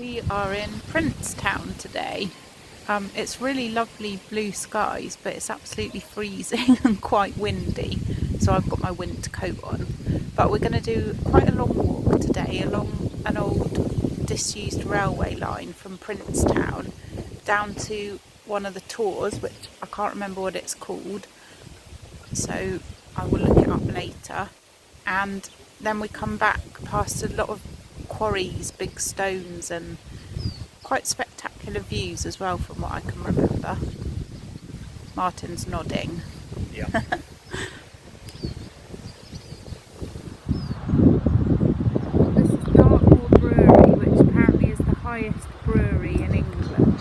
We are in Princetown today. It's really lovely blue skies, but it's absolutely freezing and quite windy, so I've got my winter coat on. But we're going to do quite a long walk today along an old disused railway line from Princetown down to one of the Tors, which I can't remember what it's called, so I will look it up later. And then we come back past a lot of quarries, big stones, and quite spectacular views as well from what I can remember. Martin's nodding. Yeah. This is Dartmoor Brewery, which apparently is the highest brewery in England.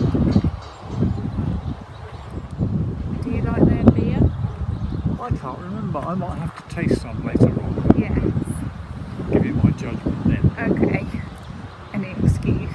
Do you like their beer? I can't remember. I might have to taste some later on. Yes. Give you my judgment then. Okay. Any excuse.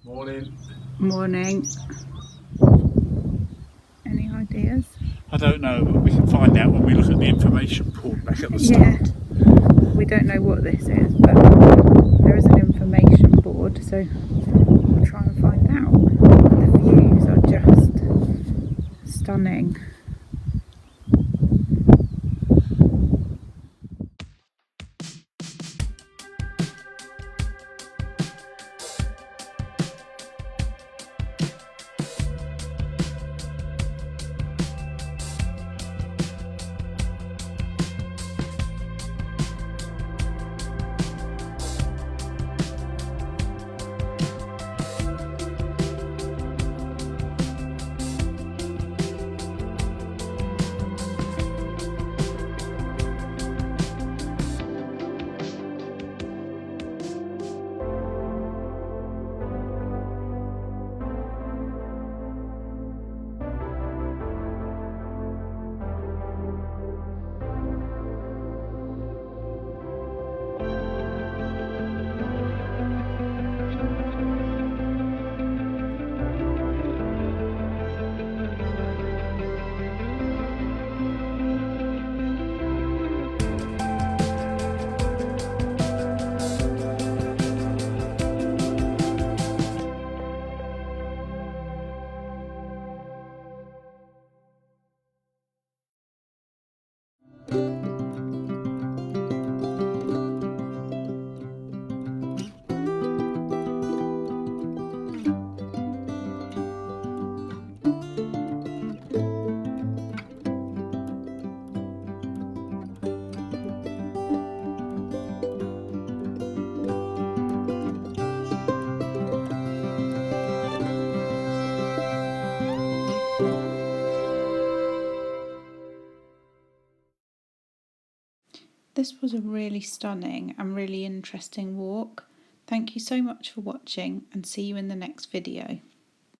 Morning. Morning. Any ideas? I don't know, but we can find out when we look at the information board back at the Yeah. start. We don't know what this is, but there is an information board, so we'll try and find out. The views are just stunning. This was a really stunning and really interesting walk. Thank you so much for watching, and see you in the next video.